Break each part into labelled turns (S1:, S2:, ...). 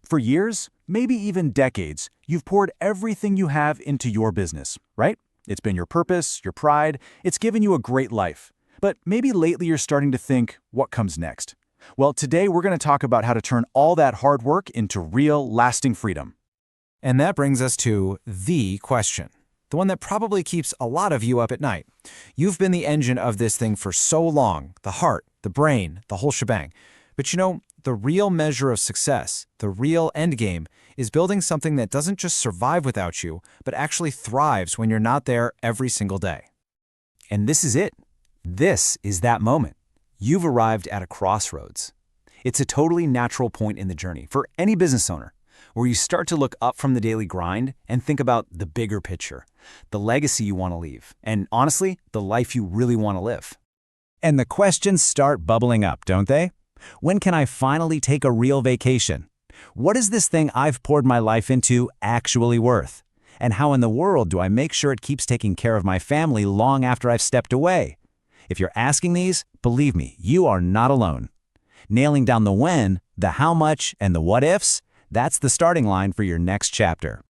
S1: For years, maybe even decades, you've poured everything you have into your business, right? It's been your purpose, your pride, it's given you a great life. But maybe lately you're starting to think, what comes next? Well, today we're going to talk about how to turn all that hard work into real, lasting freedom.
S2: And that brings us to the question, the one that probably keeps a lot of you up at night. You've been the engine of this thing for so long, the heart, the brain, the whole shebang. But you know, the real measure of success, the real end game, is building something that doesn't just survive without you, but actually thrives when you're not there every single day.
S1: And this is it. This is that moment. You've arrived at a crossroads. It's a totally natural point in the journey for any business owner, where you start to look up from the daily grind and think about the bigger picture, the legacy you want to leave, and honestly, the life you really want to live. And the questions start bubbling up, don't they? When can I finally take a real vacation? What is this thing I've poured my life into actually worth? And how in the world do I make sure it keeps taking care of my family long after I've stepped away? If you're asking these, believe me, you are not alone. Nailing down the when, the how much, and the what ifs, that's the starting line for your next chapter.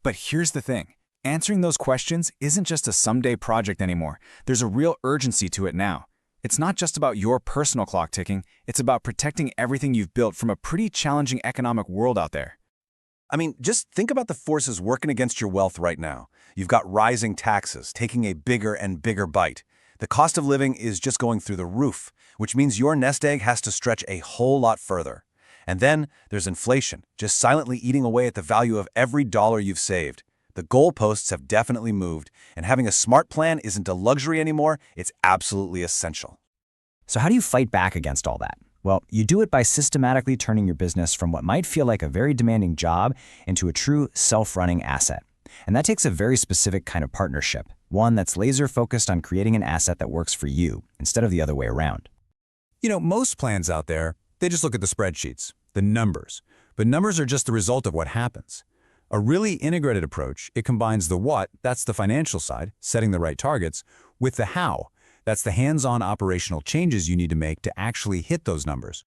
S3: But here's the thing. Answering those questions isn't just a someday project anymore. There's a real urgency to it now. It's not just about your personal clock ticking, it's about protecting everything you've built from a pretty challenging economic world out there.
S4: I mean, just think about the forces working against your wealth right now. You've got rising taxes, taking a bigger and bigger bite. The cost of living is just going through the roof, which means your nest egg has to stretch a whole lot further. And then there's inflation, just silently eating away at the value of every dollar you've saved. The goalposts have definitely moved, and having a smart plan isn't a luxury anymore, it's absolutely essential.
S5: So how do you fight back against all that? Well, you do it by systematically turning your business from what might feel like a very demanding job into a true self-running asset. And that takes a very specific kind of partnership, one that's laser-focused on creating an asset that works for you instead of the other way around.
S2: You know, most plans out there, they just look at the spreadsheets, the numbers. But numbers are just the result of what happens. A really integrated approach, it combines the what, that's the financial side, setting the right targets, with the how, that's the hands-on operational changes you need to make to actually hit those numbers.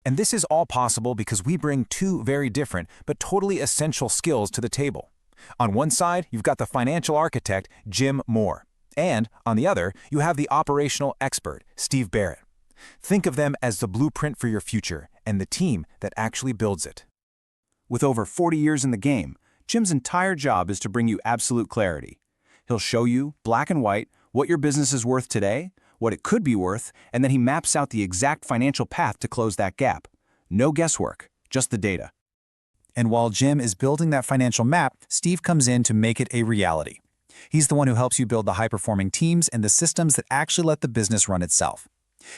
S3: And this is all possible because we bring two very different but totally essential skills to the table. On one side, you've got the financial architect, Jim Moore. And on the other, you have the operational expert, Steve Barrett. Think of them as the blueprint for your future and the team that actually builds it. With over 40 years in the game, Jim's entire job is to bring you absolute clarity. He'll show you, black and white, what your business is worth today, what it could be worth, and then he maps out the exact financial path to close that gap. No guesswork, just the data. And while Jim is building that financial map, Steve comes in to make it a reality. He's the one who helps you build the high-performing teams and the systems that actually let the business run itself.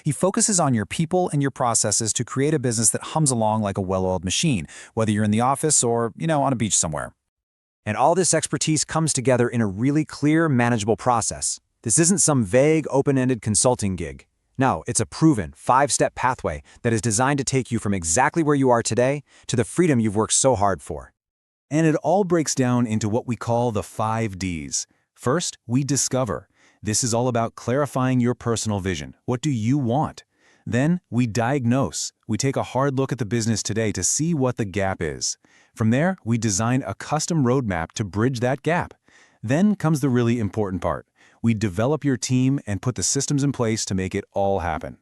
S3: He focuses on your people and your processes to create a business that hums along like a well-oiled machine, whether you're in the office or, on a beach somewhere.
S5: And all this expertise comes together in a really clear, manageable process. This isn't some vague, open-ended consulting gig. No, it's a proven, 5-step pathway that is designed to take you from exactly where you are today to the freedom you've worked so hard for.
S3: And it all breaks down into what we call the 5 Ds. First, we discover. This is all about clarifying your personal vision. What do you want? Then, we diagnose. We take a hard look at the business today to see what the gap is. From there, we design a custom roadmap to bridge that gap. Then comes the really important part. We develop your team and put the systems in place to make it all happen.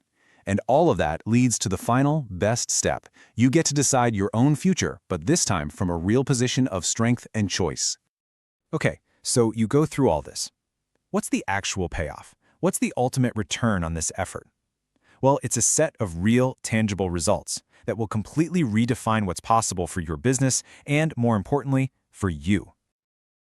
S3: And all of that leads to the final, best step. You get to decide your own future, but this time from a real position of strength and choice. Okay, so you go through all this. What's the actual payoff? What's the ultimate return on this effort? Well, it's a set of real, tangible results that will completely redefine what's possible for your business and, more importantly, for you.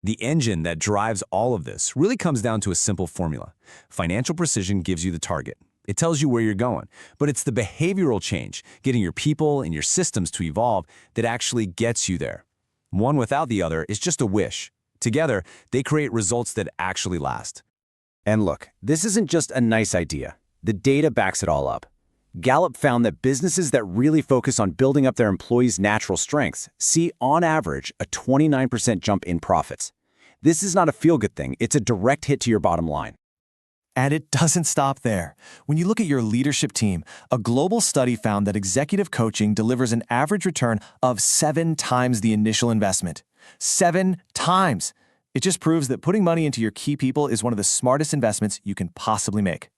S3: The engine that drives all of this really comes down to a simple formula. Financial precision gives you the target. It tells you where you're going, but it's the behavioral change, getting your people and your systems to evolve, that actually gets you there. One without the other is just a wish. Together, they create results that actually last.
S5: And look, this isn't just a nice idea. The data backs it all up. Gallup found that businesses that really focus on building up their employees' natural strengths see, on average, a 29% jump in profits. This is not a feel-good thing, it's a direct hit to your bottom line.
S6: And it doesn't stop there. When you look at your leadership team, a global study found that executive coaching delivers an average return of 7 times the initial investment. 7 times! It just proves that putting money into your key people is one of the smartest investments you can possibly make.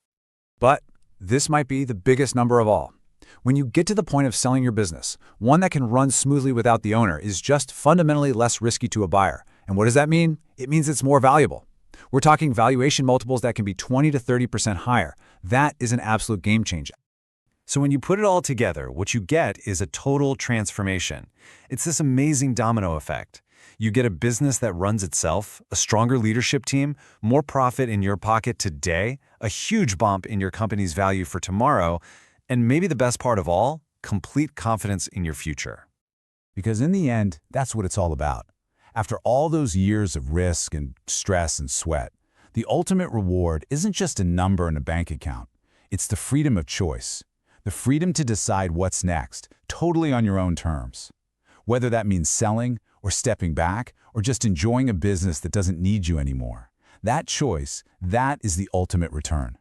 S3: But this might be the biggest number of all. When you get to the point of selling your business, one that can run smoothly without the owner is just fundamentally less risky to a buyer. And what does that mean? It means it's more valuable. We're talking valuation multiples that can be 20 to 30% higher. That is an absolute game changer.
S1: So when you put it all together, what you get is a total transformation. It's this amazing domino effect. You get a business that runs itself, a stronger leadership team, more profit in your pocket today, a huge bump in your company's value for tomorrow, and maybe the best part of all, complete confidence in your future.
S3: Because in the end, that's what it's all about. After all those years of risk and stress and sweat, the ultimate reward isn't just a number in a bank account. It's the freedom of choice, the freedom to decide what's next, totally on your own terms. Whether that means selling or stepping back or just enjoying a business that doesn't need you anymore. That choice, that is the ultimate return.